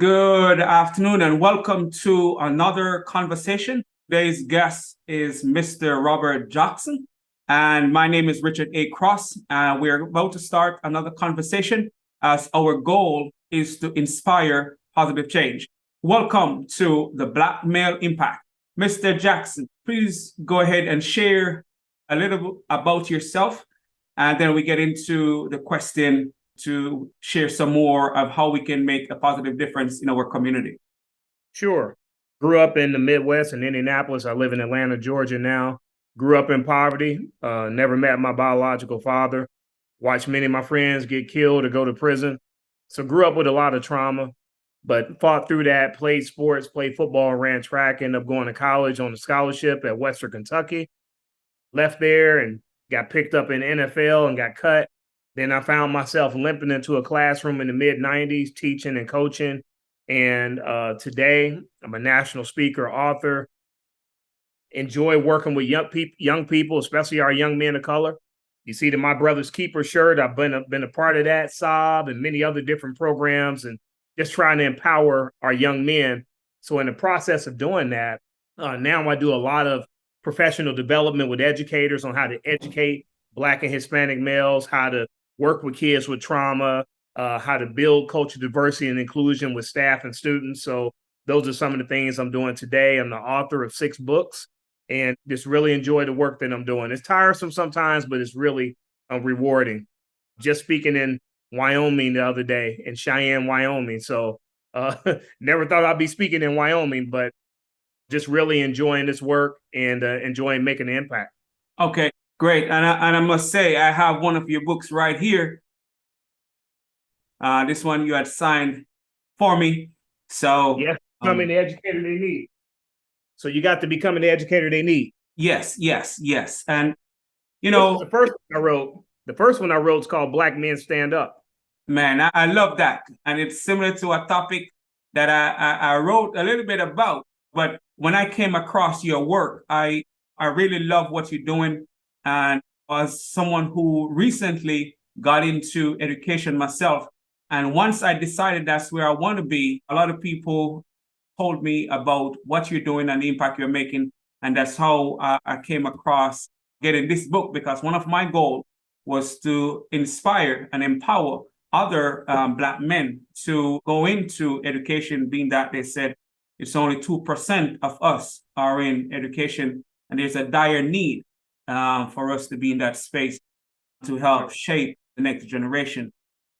Good afternoon and welcome to another conversation. Today's guest is Mr. Robert Jackson, and my name is Richard A. Cross. We're about to start another conversation as our goal is to inspire positive change. Welcome to the Black Male Impact. Mr. Jackson, please go ahead and share a little about yourself, and then we get into the question to share some more of how we can make a positive difference in our community. Sure. Grew up in the Midwest in Indianapolis. I live in Atlanta, Georgia now. Grew up in poverty. Never met my biological father. Watched many of my friends get killed or go to prison. So grew up with a lot of trauma, but fought through that, played sports, played football, ran track, ended up going to college on a scholarship at Western Kentucky. Left there and got picked up in NFL and got cut. Then I found myself limping into a classroom in the mid-90s, teaching and coaching. And today, I'm a national speaker, author. Enjoy working with young people, especially our young men of color. You see the My Brother's Keeper shirt. I've been a part of that, SOB, and many other different programs, and just trying to empower our young men. So in the process of doing that, now I do a lot of professional development with educators on how to educate Black and Hispanic males, how to work with kids with trauma, how to build cultural diversity and inclusion with staff and students. So those are some of the things I'm doing today. I'm the author of 6 books and just really enjoy the work that I'm doing. It's tiresome sometimes, but it's really rewarding. Just speaking in Wyoming the other day, in Cheyenne, Wyoming. So never thought I'd be speaking in Wyoming, but just really enjoying this work and enjoying making an impact. Okay. Great. And I must say, I have one of your books right here. This one you had signed for me. So yes, becoming the educator they need. So you got to becoming the educator they need. Yes. And the first one I wrote is called Black Men Stand Up. Man, I love that. And it's similar to a topic that I wrote a little bit about. But when I came across your work, I really love what you're doing. And as someone who recently got into education myself, and once I decided that's where I want to be, a lot of people told me about what you're doing and the impact you're making. And that's how I came across getting this book, because one of my goals was to inspire and empower other Black men to go into education, being that they said it's only 2% of us are in education, and there's a dire need for us to be in that space to help shape the next generation.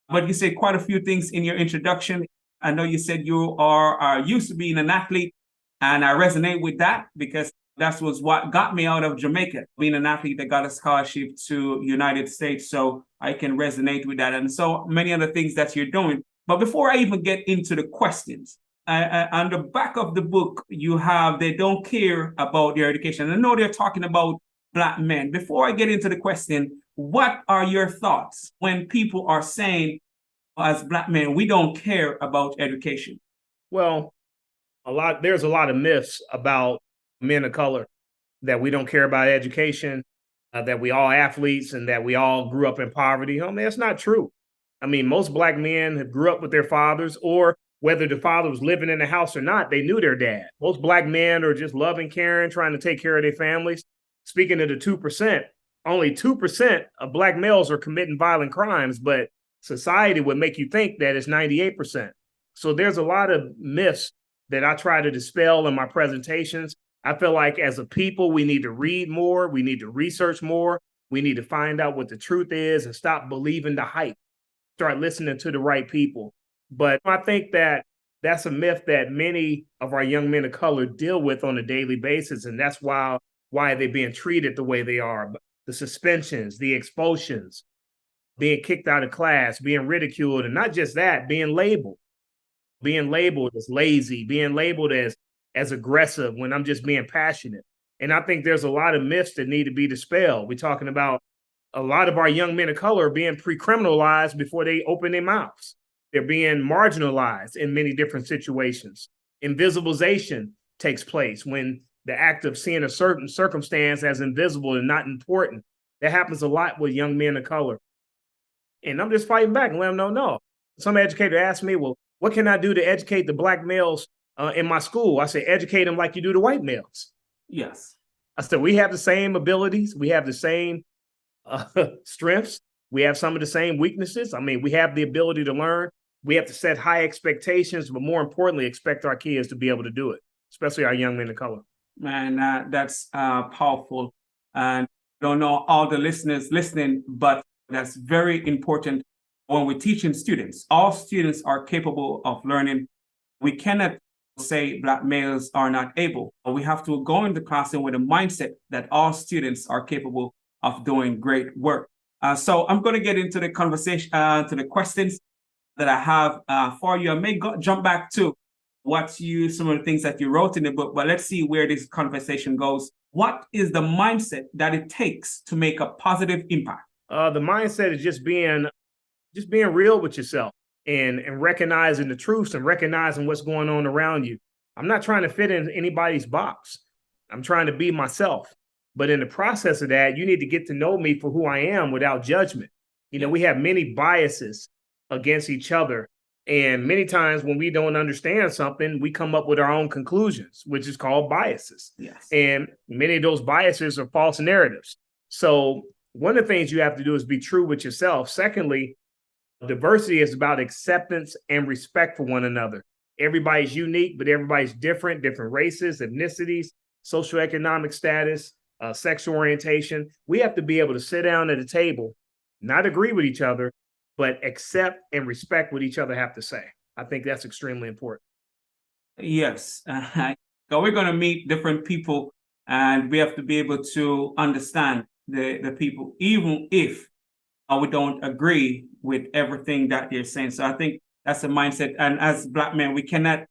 But you said quite a few things in your introduction. I know you said you are used to being an athlete, and I resonate with that because that was what got me out of Jamaica, being an athlete that got a scholarship to United States. So I can resonate with that. And so many other things that you're doing. But before I even get into the questions, on the back of the book, you have, they don't care about their education. I know they're talking about Black men. Before I get into the question, what are your thoughts when people are saying, as Black men, we don't care about education? Well, there's a lot of myths about men of color, that we don't care about education, that we all athletes and that we all grew up in poverty. I mean, that's not true. I mean, most Black men have grew up with their fathers, or whether the father was living in the house or not, they knew their dad. Most Black men are just loving, caring, trying to take care of their families. Speaking of the 2%, only 2% of Black males are committing violent crimes, but society would make you think that it's 98%. So there's a lot of myths that I try to dispel in my presentations. I feel like as a people, we need to read more. We need to research more. We need to find out what the truth is and stop believing the hype. Start listening to the right people. But I think that that's a myth that many of our young men of color deal with on a daily basis. And that's why they're being treated the way they are. The suspensions, the expulsions, being kicked out of class, being ridiculed, and not just that, being labeled as lazy, being labeled as aggressive when I'm just being passionate. And I think there's a lot of myths that need to be dispelled. We're talking about a lot of our young men of color being pre-criminalized before they open their mouths. They're being marginalized in many different situations. Invisibilization takes place when the act of seeing a certain circumstance as invisible and not important. That happens a lot with young men of color. And I'm just fighting back and letting them know, no. Some educator asked me, well, What can I do to educate the black males in my school? I say, educate them like you do the white males. Yes. I said, we have the same abilities. We have the same strengths. We have some of the same weaknesses. I mean, we have the ability to learn. We have to set high expectations, but more importantly, expect our kids to be able to do it, especially our young men of color. Man, that's powerful. And I don't know all the listeners listening, but that's very important when we're teaching students. All students are capable of learning. We cannot say black males are not able. We have to go in the classroom with a mindset that all students are capable of doing great work. So I'm going to get into the conversation, to the questions that I have for you. I may jump back to some of the things that you wrote in the book, but let's see where this conversation goes. What is the mindset that it takes to make a positive impact? The mindset is just being real with yourself and recognizing the truths and recognizing what's going on around you. I'm not trying to fit in anybody's box. I'm trying to be myself. But in the process of that, you need to get to know me for who I am without judgment. You know, we have many biases against each other. And many times when we don't understand something, we come up with our own conclusions, which is called biases. Yes. And many of those biases are false narratives. So one of the things you have to do is be true with yourself. Secondly, diversity is about acceptance and respect for one another. Everybody's unique, but everybody's different races, ethnicities, socioeconomic status, sexual orientation. We have to be able to sit down at a table, not agree with each other, but accept and respect what each other have to say. I think that's extremely important. Yes. So we're going to meet different people, and we have to be able to understand the people, even if we don't agree with everything that they're saying. So I think that's a mindset. And as black men, we cannot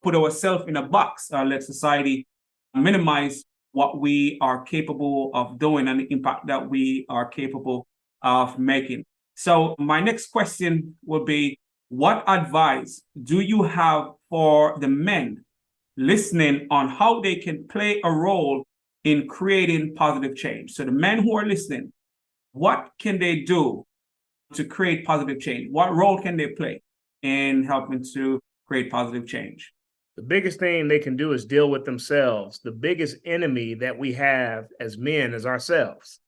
put ourselves in a box or let society minimize what we are capable of doing and the impact that we are capable of making. So my next question will be, what advice do you have for the men listening on how they can play a role in creating positive change? So the men who are listening, what can they do to create positive change? What role can they play in helping to create positive change? The biggest thing they can do is deal with themselves. The biggest enemy that we have as men is ourselves.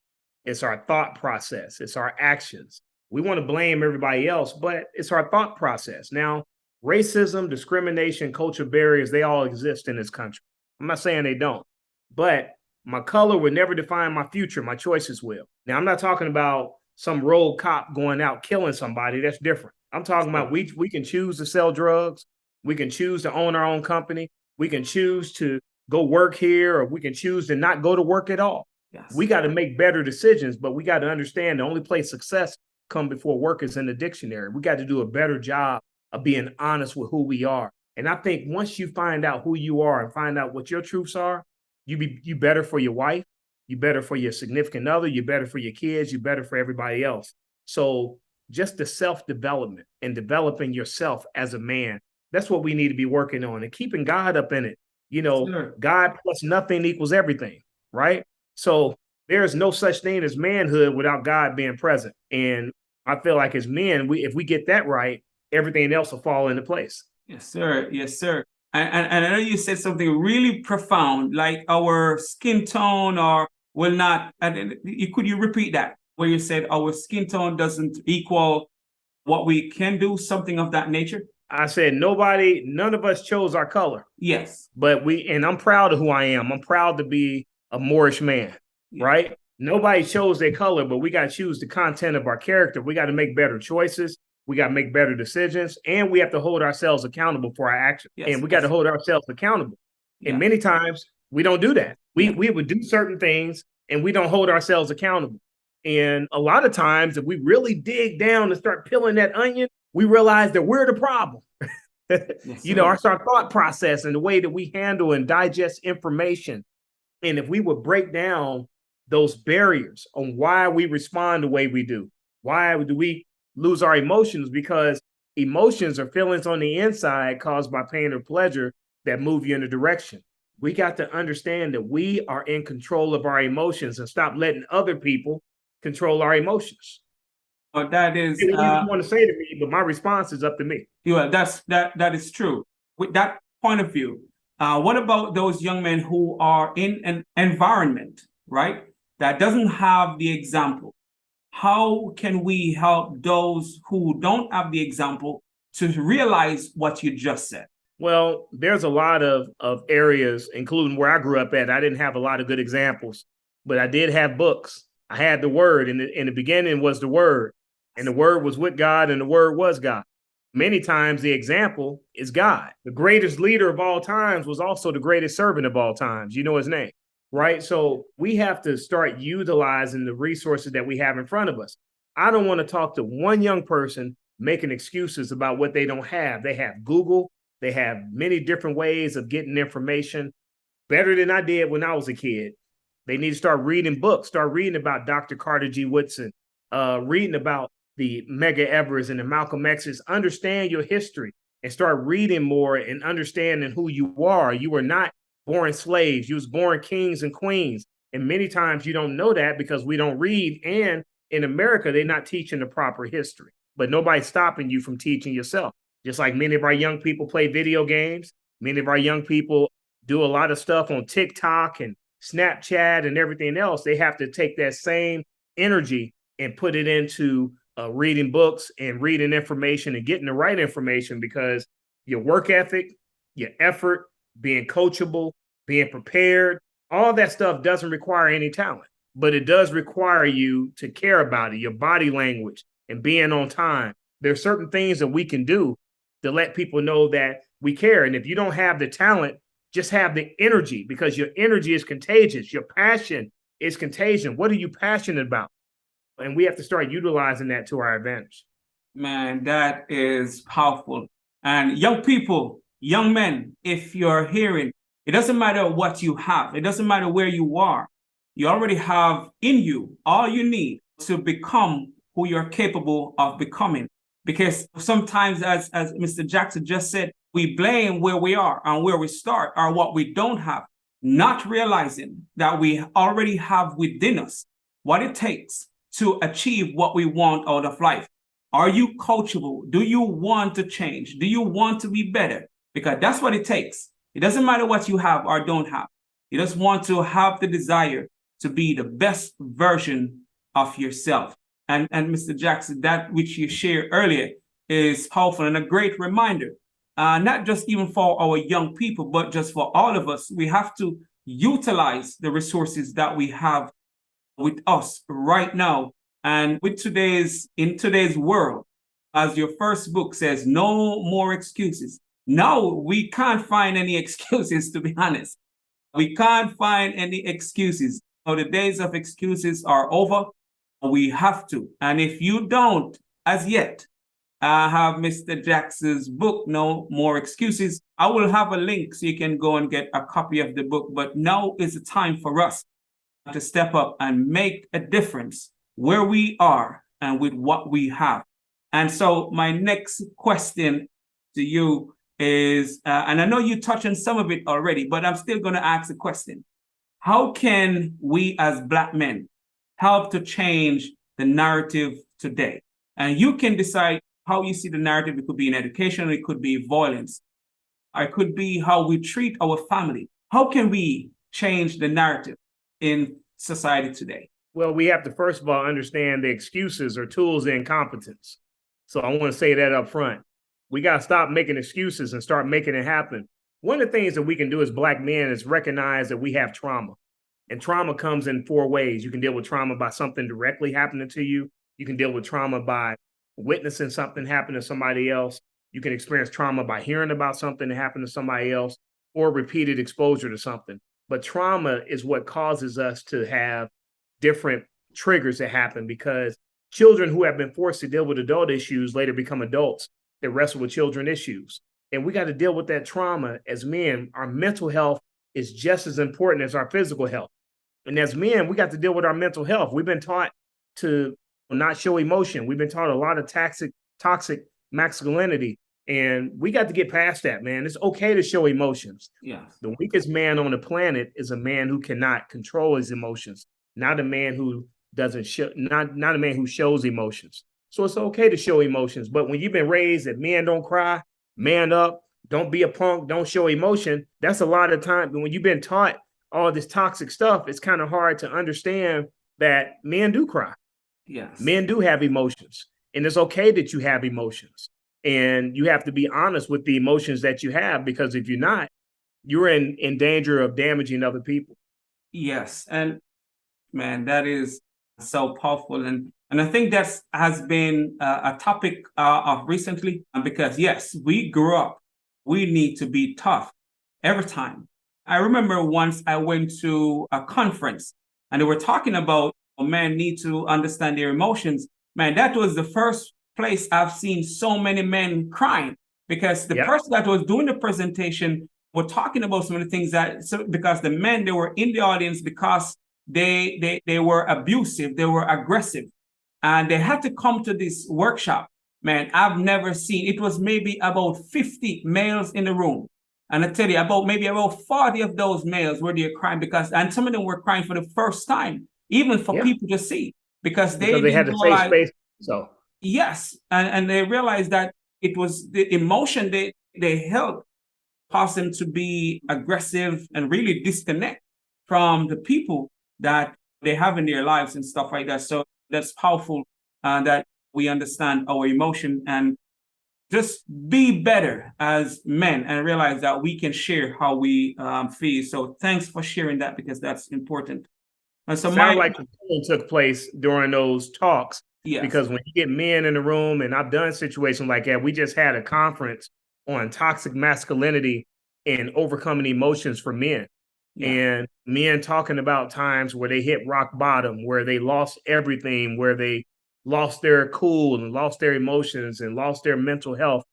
It's our thought process. It's our actions. We want to blame everybody else, but it's our thought process. Now, racism, discrimination, culture barriers, they all exist in this country. I'm not saying they don't, but my color will never define my future. My choices will. Now, I'm not talking about some rogue cop going out killing somebody. That's different. I'm talking about we can choose to sell drugs. We can choose to own our own company. We can choose to go work here, or we can choose to not go to work at all. Yes. We got to make better decisions, but we got to understand the only place success come before work is in the dictionary. We got to do a better job of being honest with who we are. And I think once you find out who you are and find out what your truths are, you better for your wife, you better for your significant other, you better for your kids, you better for everybody else. So just the self-development and developing yourself as a man, that's what we need to be working on, and keeping God up in it. You know, sure. God plus nothing equals everything, right? So there's no such thing as manhood without God being present. And I feel like as men, if we get that right, everything else will fall into place. Yes, sir. Yes, sir. And I know you said something really profound, like our skin tone or will not. And could you repeat that? Where you said our skin tone doesn't equal what we can do, something of that nature? I said none of us chose our color. Yes. But and I'm proud of who I am. I'm proud to be a Moorish man, right? Nobody chose their color, but we got to choose the content of our character. We got to make better choices. We got to make better decisions, and we have to hold ourselves accountable for our actions. Yes, and we got to hold ourselves accountable. And many times we don't do that. We would do certain things and we don't hold ourselves accountable. And a lot of times, if we really dig down and start peeling that onion, we realize that we're the problem. Yes, you know, our thought process and the way that we handle and digest information. And if we would break down those barriers on why we respond the way we do, why do we lose our emotions? Because emotions are feelings on the inside caused by pain or pleasure that move you in a direction. We got to understand that we are in control of our emotions and stop letting other people control our emotions. That is, What you want to say to me, but my response is up to me. yeah, that is true. With that point of view, what about those young men who are in an environment, right, that doesn't have the example? How can we help those who don't have the example to realize what you just said? Well, there's a lot of areas, including where I grew up at. I didn't have a lot of good examples, but I did have books. I had the word, and in the beginning was the word, and the word was with God, and the word was God. Many times the example is God. The greatest leader of all times was also the greatest servant of all times. You know his name, right? So we have to start utilizing the resources that we have in front of us. I don't want to talk to one young person making excuses about what they don't have. They have Google. They have many different ways of getting information better than I did when I was a kid. They need to start reading books, start reading about Dr. Carter G. Woodson, reading about the Medgar Evers and the Malcolm X's. Understand your history and start reading more and understanding who you are. You were not born slaves. You was born kings and queens. And many times you don't know that because we don't read. And in America, they're not teaching the proper history. But nobody's stopping you from teaching yourself. Just like many of our young people play video games, many of our young people do a lot of stuff on TikTok and Snapchat and everything else. They have to take that same energy and put it into reading books and reading information and getting the right information, because your work ethic, your effort, being coachable, being prepared, all that stuff doesn't require any talent, but it does require you to care about it, your body language and being on time. There are certain things that we can do to let people know that we care. And if you don't have the talent, just have the energy, because your energy is contagious. Your passion is contagion. What are you passionate about? And we have to start utilizing that to our advantage. Man, that is powerful. And young people, young men, if you're hearing, it doesn't matter what you have. It doesn't matter where you are. You already have in you all you need to become who you're capable of becoming. Because sometimes, as Mr. Jackson just said, we blame where we are and where we start or what we don't have, not realizing that we already have within us what it takes to achieve what we want out of life. Are you coachable? Do you want to change? Do you want to be better? Because that's what it takes. It doesn't matter what you have or don't have. You just want to have the desire to be the best version of yourself. And Mr. Jackson, that which you shared earlier is powerful and a great reminder, not just even for our young people, but just for all of us. We have to utilize the resources that we have with us right now. And in today's world, as your first book says, no more excuses. Now we can't find any excuses, to be honest. We can't find any excuses. So the days of excuses are over. We have to. And if you don't, as yet, have Mr. Jackson's book, No More Excuses, I will have a link so you can go and get a copy of the book. But now is the time for us to step up and make a difference where we are and with what we have. And so my next question to you is, and I know you touched on some of it already, but I'm still going to ask the question. How can we as Black men help to change the narrative today? And you can decide how you see the narrative. It could be in education, it could be violence, or it could be how we treat our family. How can we change the narrative in society today? Well, we have to, first of all, understand the excuses are tools of incompetence. So I want to say that up front. We got to stop making excuses and start making it happen. One of the things that we can do as Black men is recognize that we have trauma. And trauma comes in 4 ways. You can deal with trauma by something directly happening to you. You can deal with trauma by witnessing something happen to somebody else. You can experience trauma by hearing about something that happened to somebody else, or repeated exposure to something. But trauma is what causes us to have different triggers that happen, because children who have been forced to deal with adult issues later become adults that wrestle with children issues. And we got to deal with that trauma as men. Our mental health is just as important as our physical health. And as men, we got to deal with our mental health. We've been taught to not show emotion. We've been taught a lot of toxic masculinity. And we got to get past that, man. It's okay to show emotions. Yeah. The weakest man on the planet is a man who cannot control his emotions, not a man who doesn't show, not a man who shows emotions. So it's okay to show emotions. But when you've been raised that men don't cry, man up, don't be a punk, don't show emotion, that's a lot of time. But when you've been taught all this toxic stuff, it's kind of hard to understand that men do cry. Yes. Men do have emotions, and it's okay that you have emotions. And you have to be honest with the emotions that you have, because if you're not, you're in danger of damaging other people. Yes. And man, that is so powerful. And I think that has been a topic of recently, because yes, we grew up, we need to be tough every time. I remember once I went to a conference and they were talking about men need to understand their emotions. Man, that was the first place I've seen so many men crying, because the person that was doing the presentation were talking about some of the things because the men, they were in the audience because they were abusive, they were aggressive, and they had to come to this workshop. Man, I've never seen, it was maybe about 50 males in the room. And I tell you, about 40 of those males were there crying, and some of them were crying for the first time, even for people to see, because they had a safe space. So yes, and they realized that it was the emotion they held caused them to be aggressive and really disconnect from the people that they have in their lives and stuff like that. So that's powerful, that we understand our emotion and just be better as men and realize that we can share how we feel. So thanks for sharing that, because that's important. And so sound like the healing took place during those talks. Yes. Because when you get men in the room, and I've done situations like that, we just had a conference on toxic masculinity and overcoming emotions for men. Yeah. And men talking about times where they hit rock bottom, where they lost everything, where they lost their cool and lost their emotions and lost their mental health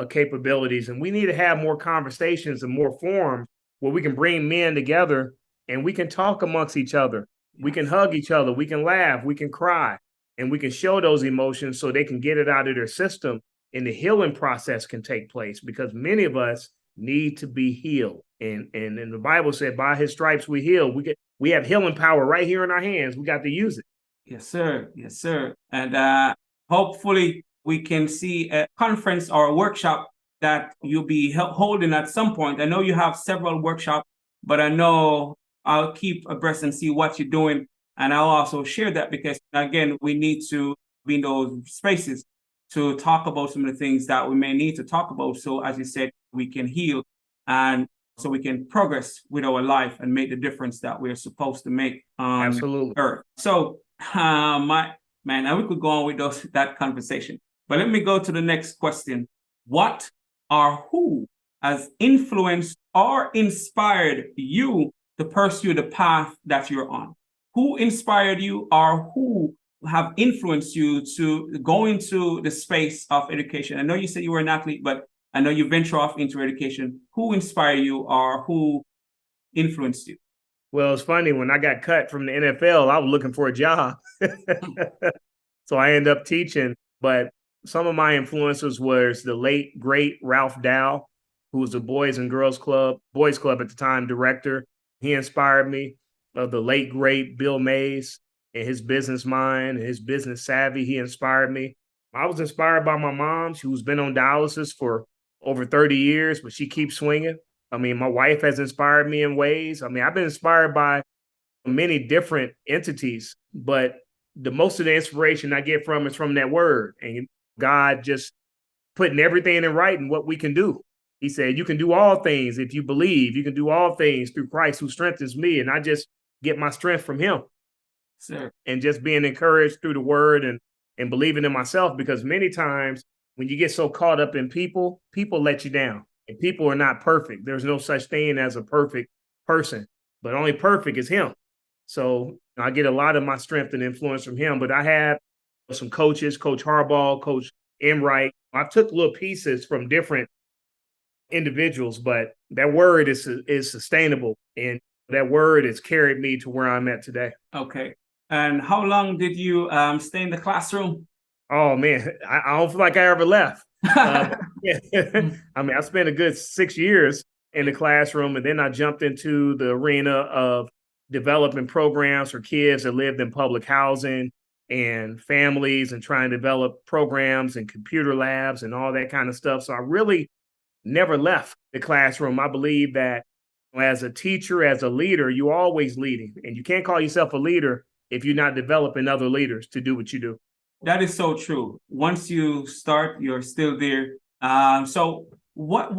capabilities. And we need to have more conversations and more forums where we can bring men together and we can talk amongst each other. We can hug each other. We can laugh. We can cry. And we can show those emotions so they can get it out of their system, and the healing process can take place, because many of us need to be healed. And the Bible said, by his stripes we heal. We have healing power right here in our hands. We got to use it. Yes, sir. Yes, sir. And hopefully we can see a conference or a workshop that you'll be holding at some point. I know you have several workshops, but I know I'll keep abreast and see what you're doing. And I'll also share that, because, again, we need to be in those spaces to talk about some of the things that we may need to talk about. So, as you said, we can heal, and so we can progress with our life and make the difference that we're supposed to make on Absolutely. Earth. So, we could go on with that conversation. But let me go to the next question. What or who has influenced or inspired you to pursue the path that you're on? Who inspired you, or who have influenced you to go into the space of education? I know you said you were an athlete, but I know you venture off into education. Who inspired you, or who influenced you? Well, it's funny. When I got cut from the NFL, I was looking for a job. So I ended up teaching. But some of my influences was the late, great Ralph Dow, who was the Boys Club at the time director. He inspired me. The late, great Bill Mays and his business mind, his business savvy. He inspired me. I was inspired by my mom, who's been on dialysis for over 30 years, but she keeps swinging. I mean, my wife has inspired me in ways. I mean, I've been inspired by many different entities, but the most of the inspiration I get from is from that word, and God just putting everything in writing what we can do. He said, you can do all things if you believe. You can do all things through Christ who strengthens me. And I just get my strength from him. Sir. And just being encouraged through the word and believing in myself, because many times when you get so caught up in people let you down, and people are not perfect. There's no such thing as a perfect person, but only perfect is him. So I get a lot of my strength and influence from him, but I have some coaches, Coach Harbaugh, Coach Emright. I took little pieces from different individuals, but that word is sustainable, and that word has carried me to where I'm at today. Okay. And how long did you stay in the classroom? Oh man, I don't feel like I ever left. I mean, I spent a good 6 years in the classroom, and then I jumped into the arena of developing programs for kids that lived in public housing, and families and trying to develop programs and computer labs and all that kind of stuff. So I really never left the classroom. I believe that as a teacher, as a leader, you're always leading, and you can't call yourself a leader if you're not developing other leaders to do what you do. That is so true. Once you start, you're still there. So what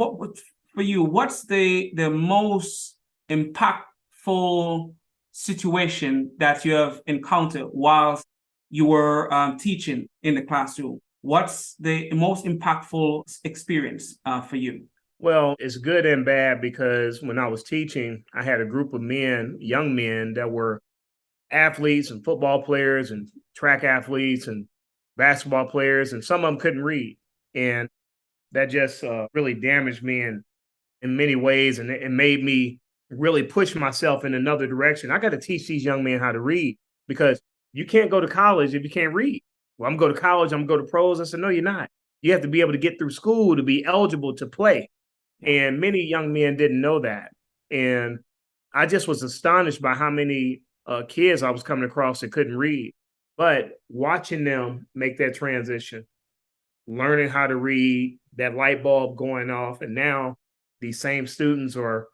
for you? What's the most impactful situation that you have encountered whilst you were teaching in the classroom? What's the most impactful experience for you? Well, it's good and bad because when I was teaching, I had a group of men, young men, that were athletes and football players and track athletes and basketball players, and some of them couldn't read. And that just really damaged me in many ways. And it made me really push myself in another direction. I got to teach these young men how to read, because you can't go to college if you can't read. Well, I'm going to go to college, I'm going to go to pros. I said, no, you're not. You have to be able to get through school to be eligible to play. And many young men didn't know that. And I just was astonished by how many kids I was coming across that couldn't read. But watching them make that transition, learning how to read, that light bulb going off. And now these same students are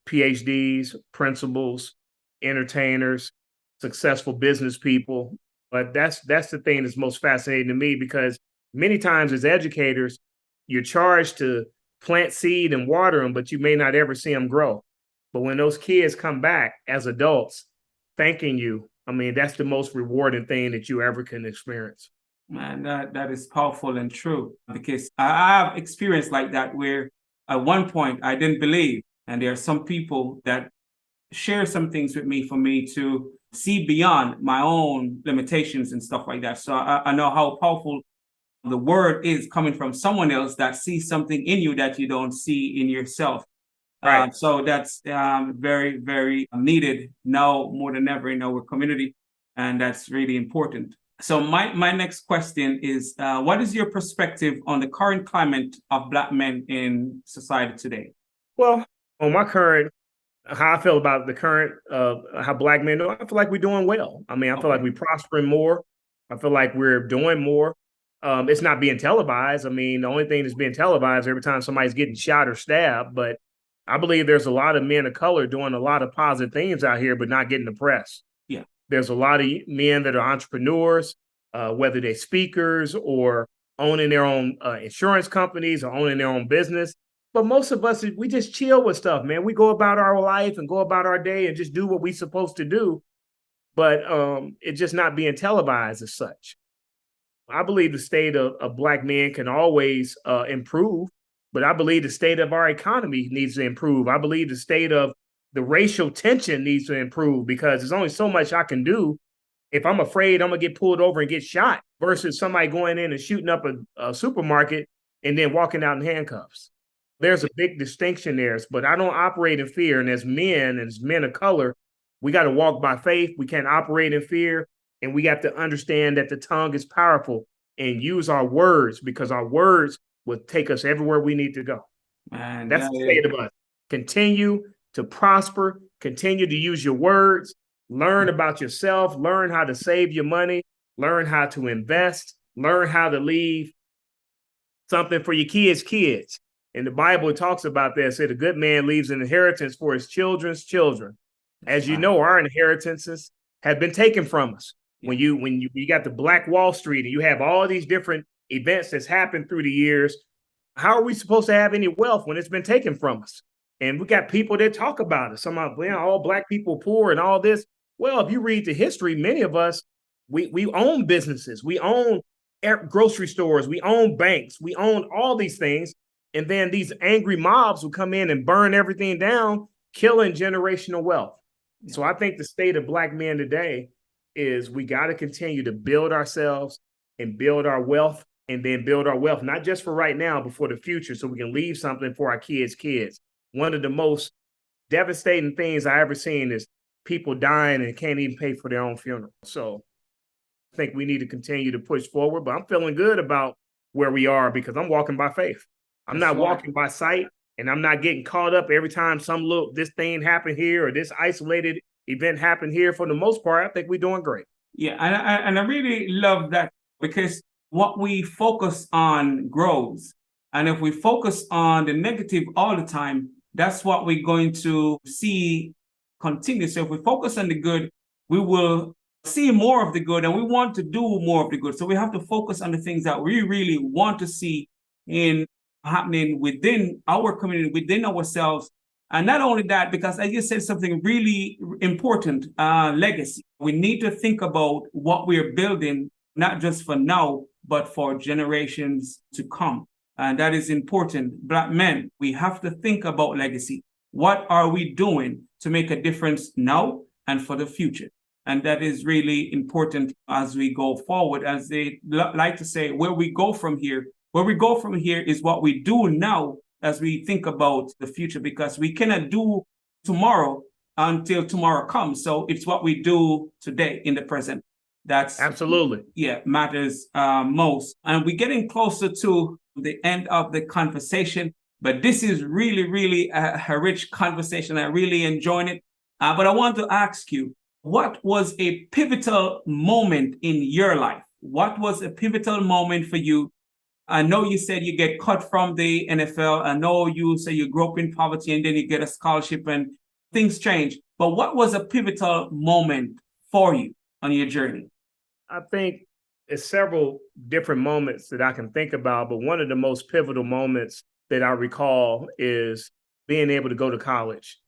PhDs, principals, entertainers, successful business people. But that's the thing that's most fascinating to me, because many times as educators, you're charged to plant seed and water them, but you may not ever see them grow. But when those kids come back as adults thanking you, I mean, that's the most rewarding thing that you ever can experience. Man, that is powerful and true, because I have experience like that where at one point I didn't believe, and there are some people that share some things with me for me to see beyond my own limitations and stuff like that. So I know how powerful the word is coming from someone else that sees something in you that you don't see in yourself. Right. So that's very, very needed now more than ever in our community. And that's really important. So my next question is, what is your perspective on the current climate of Black men in society today? Well, on my current, how I feel about the current, how Black men do, I feel like we're doing well. I mean, I feel like we're prospering more. I feel like we're doing more. It's not being televised. I mean, the only thing that's being televised every time somebody's getting shot or stabbed. But I believe there's a lot of men of color doing a lot of positive things out here, but not getting the press. Yeah. There's a lot of men that are entrepreneurs, whether they're speakers or owning their own insurance companies or owning their own business. But most of us, we just chill with stuff, man. We go about our life and go about our day and just do what we're supposed to do. But it's just not being televised as such. I believe the state of Black men can always improve, but I believe the state of our economy needs to improve. I believe the state of the racial tension needs to improve, because there's only so much I can do if I'm afraid I'm going to get pulled over and get shot versus somebody going in and shooting up a supermarket and then walking out in handcuffs. There's a big distinction there, but I don't operate in fear. And as men of color, we got to walk by faith. We can't operate in fear. And we have to understand that the tongue is powerful and use our words, because our words will take us everywhere we need to go. And that's the state of us. Continue to prosper, continue to use your words, learn about yourself, learn how to save your money, learn how to invest, learn how to leave something for your kids. And the Bible talks about that. It said a good man leaves an inheritance for his children's children. As you know, our inheritances have been taken from us. When you got the Black Wall Street and you have all these different events that's happened through the years, how are we supposed to have any wealth when it's been taken from us? And we got people that talk about it. Some of all Black people poor and all this. Well, if you read the history, many of us, we own businesses, we own grocery stores, we own banks, we own all these things. And then these angry mobs will come in and burn everything down, killing generational wealth. So I think the state of Black men today is we got to continue to build ourselves and build our wealth, and then build our wealth, not just for right now, but for the future, so we can leave something for our kids. One of the most devastating things I ever seen is people dying and can't even pay for their own funeral. So I think we need to continue to push forward, but I'm feeling good about where we are because I'm walking by faith. I'm not walking by sight, and I'm not getting caught up every time this thing happened here or this isolated event happened here. For the most part, I think we're doing great. Yeah, and I really love that because what we focus on grows. And if we focus on the negative all the time, that's what we're going to see continue. So if we focus on the good, we will see more of the good and we want to do more of the good. So we have to focus on the things that we really want to see in happening within our community, within ourselves. And not only that, because I just said something really important, legacy. We need to think about what we're building, not just for now, but for generations to come. And that is important. Black men, we have to think about legacy. What are we doing to make a difference now and for the future? And that is really important as we go forward. As they like to say, where we go from here is what we do now as we think about the future, because we cannot do tomorrow until tomorrow comes. So it's what we do today in the present. That's Absolutely. Yeah, matters most. And we're getting closer to the end of the conversation, but this is really, really a rich conversation. I really enjoyed it. But I want to ask you, what was a pivotal moment in your life? What was a pivotal moment for you? I know you said you get cut from the NFL. I know you say you grew up in poverty and then you get a scholarship and things change. But what was a pivotal moment for you on your journey? I think it's several different moments that I can think about, but one of the most pivotal moments that I recall is being able to go to college.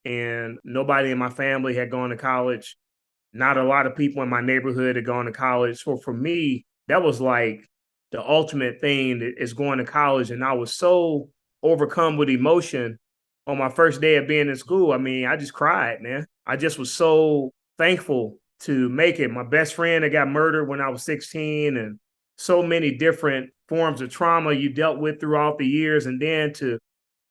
And nobody in my family had gone to college. Not a lot of people in my neighborhood had gone to college. So for me, that was like the ultimate thing that is going to college. And I was so overcome with emotion on my first day of being in school. I mean, I just cried, man. I just was so thankful to make it. My best friend that got murdered when I was 16, and so many different forms of trauma you dealt with throughout the years. And then to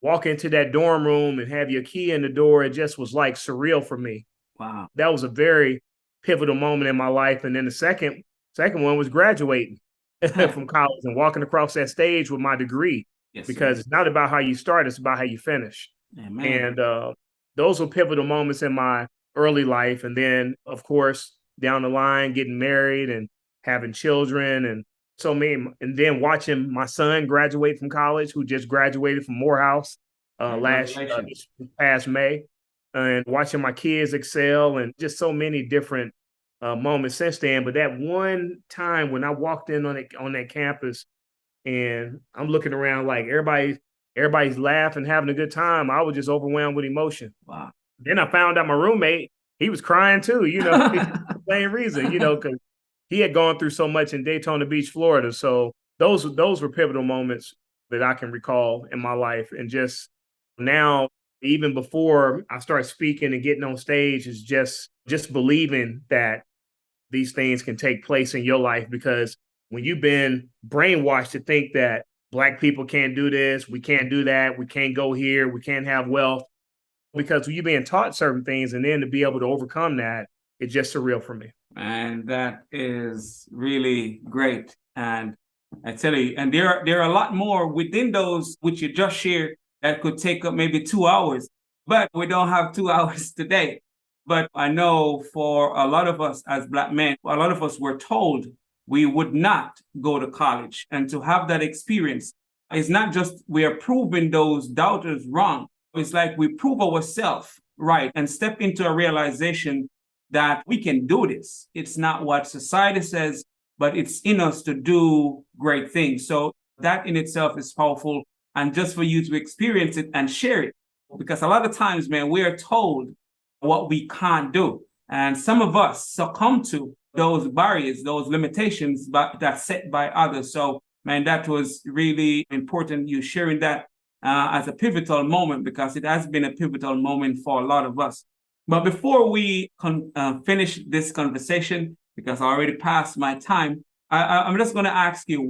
walk into that dorm room and have your key in the door, it just was like surreal for me. Wow. That was a very pivotal moment in my life. And then the second one was graduating from college and walking across that stage with my degree. Yes, Because sir. it's not about how you start, it's about how you finish. Amen. And those were pivotal moments in my early life. And then, of course, down the line, getting married and having children and so many, and then watching my son graduate from college, who just graduated from Morehouse Congratulations. this past May, and watching my kids excel, and just so many different moments since then. But that one time when I walked in on that campus, and I'm looking around like everybody's laughing, having a good time, I was just overwhelmed with emotion. Wow. Then I found out my roommate, he was crying too, same reason, because he had gone through so much in Daytona Beach, Florida. So those were pivotal moments that I can recall in my life. And just now, even before I start speaking and getting on stage, is just believing that these things can take place in your life. Because when you've been brainwashed to think that Black people can't do this, we can't do that, we can't go here, we can't have wealth, because you're being taught certain things, and then to be able to overcome that, it's just surreal for me. And that is really great. And I tell you, and there are a lot more within those which you just shared that could take up maybe 2 hours, but we don't have 2 hours today. But I know for a lot of us as Black men, a lot of us were told we would not go to college. And to have that experience, it's not just we are proving those doubters wrong. It's like we prove ourselves right and step into a realization that we can do this. It's not what society says, but it's in us to do great things. So that in itself is powerful. And just for you to experience it and share it, because a lot of times, man, we are told what we can't do. And some of us succumb to those barriers, those limitations that's set by others. So, man, that was really important, you sharing that as a pivotal moment, because it has been a pivotal moment for a lot of us. But before we finish this conversation, because I already passed my time, I'm just going to ask you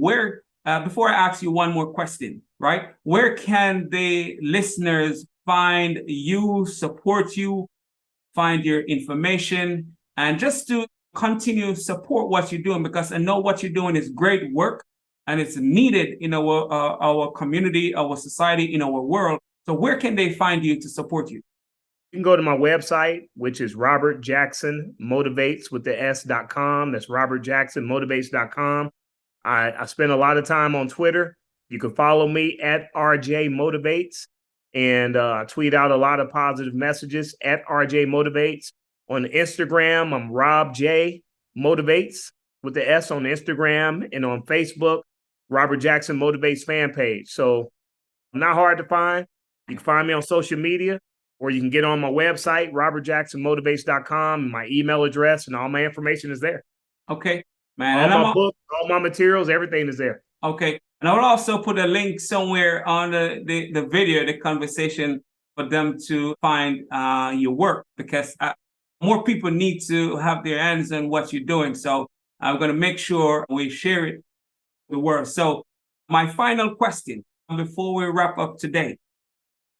before I ask you one more question, right? Where can the listeners find you, support you, find your information, and just to continue support what you're doing? Because I know what you're doing is great work and it's needed in our community, our society, in our world. So where can they find you to support you? You can go to my website, which is robertjacksonmotivates with the s.com. That's robertjacksonmotivates.com. I spend a lot of time on Twitter. You can follow me at RJ Motivates, and tweet out a lot of positive messages at RJ Motivates. On Instagram, I'm Rob J Motivates with the S on Instagram, and on Facebook, Robert Jackson Motivates fan page. So I'm not hard to find. You can find me on social media, or you can get on my website, robertjacksonmotivates.com. My email address and all my information is there. Okay, man. All my books, all my materials, everything is there. Okay. And I will also put a link somewhere on the video, the conversation, for them to find your work, because more people need to have their hands on what you're doing. So I'm going to make sure we share it with the world. So my final question before we wrap up today: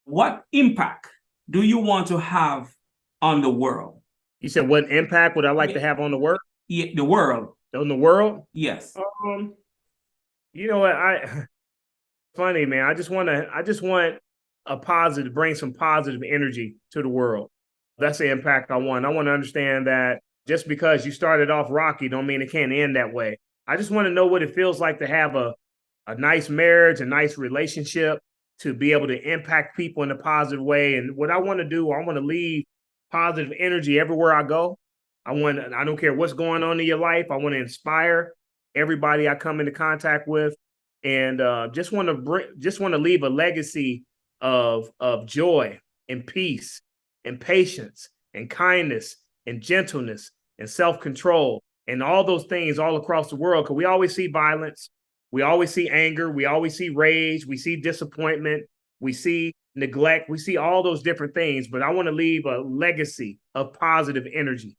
what impact do you want to have on the world? You said, what impact would I like to have on the world? Yeah, the world. On the world? Yes. You know what? Funny, man. I just want a positive, bring some positive energy to the world. That's the impact I want. I want to understand that just because you started off rocky don't mean it can't end that way. I just want to know what it feels like to have a nice marriage, a nice relationship, to be able to impact people in a positive way. And what I want to do, I want to leave positive energy everywhere I go. I don't care what's going on in your life. I want to inspire everybody I come into contact with, and just want to leave a legacy of joy and peace and patience and kindness and gentleness and self-control and all those things all across the world. Because we always see violence, we always see anger, we always see rage, we see disappointment, we see neglect, we see all those different things. But I want to leave a legacy of positive energy,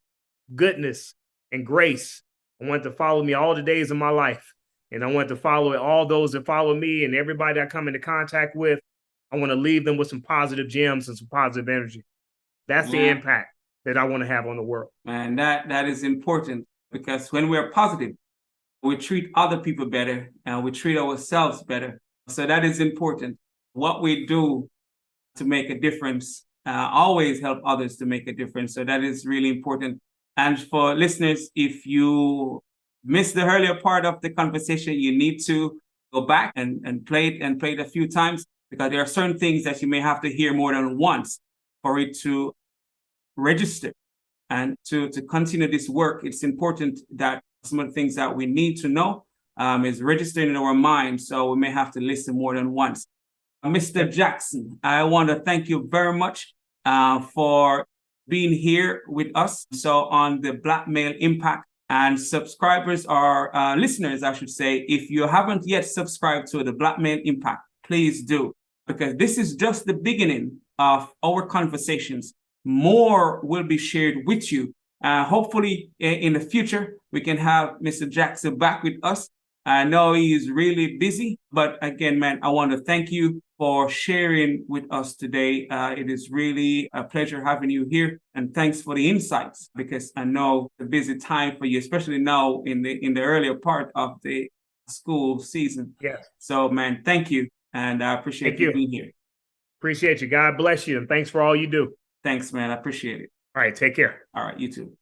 goodness, and grace. I want to follow me all the days of my life. And I want to follow all those that follow me, and everybody I come into contact with. I want to leave them with some positive gems and some positive energy. That's the impact that I want to have on the world. Man, that is important, because when we're positive, we treat other people better and we treat ourselves better. So that is important. What we do to make a difference always help others to make a difference. So that is really important. And for listeners, if you missed the earlier part of the conversation, you need to go back and play it a few times, because there are certain things that you may have to hear more than once for it to register. And to continue this work, it's important that some of the things that we need to know is registered in our mind. So we may have to listen more than once. Mr. Jackson, I want to thank you very much for being here with us. So on the Black Male Impact, and subscribers, or listeners, I should say, if you haven't yet subscribed to the Black Male Impact, please do, because this is just the beginning of our conversations. More will be shared with you. Hopefully in the future, we can have Mr. Jackson back with us. I know he is really busy, but again, man, I want to thank you for sharing with us today. It is really a pleasure having you here, and thanks for the insights, because I know it's a busy time for you, especially now in the earlier part of the school season. Yes. So, man, thank you, and I appreciate you being here. Appreciate you. God bless you, and thanks for all you do. Thanks, man. I appreciate it. All right, take care. All right, you too.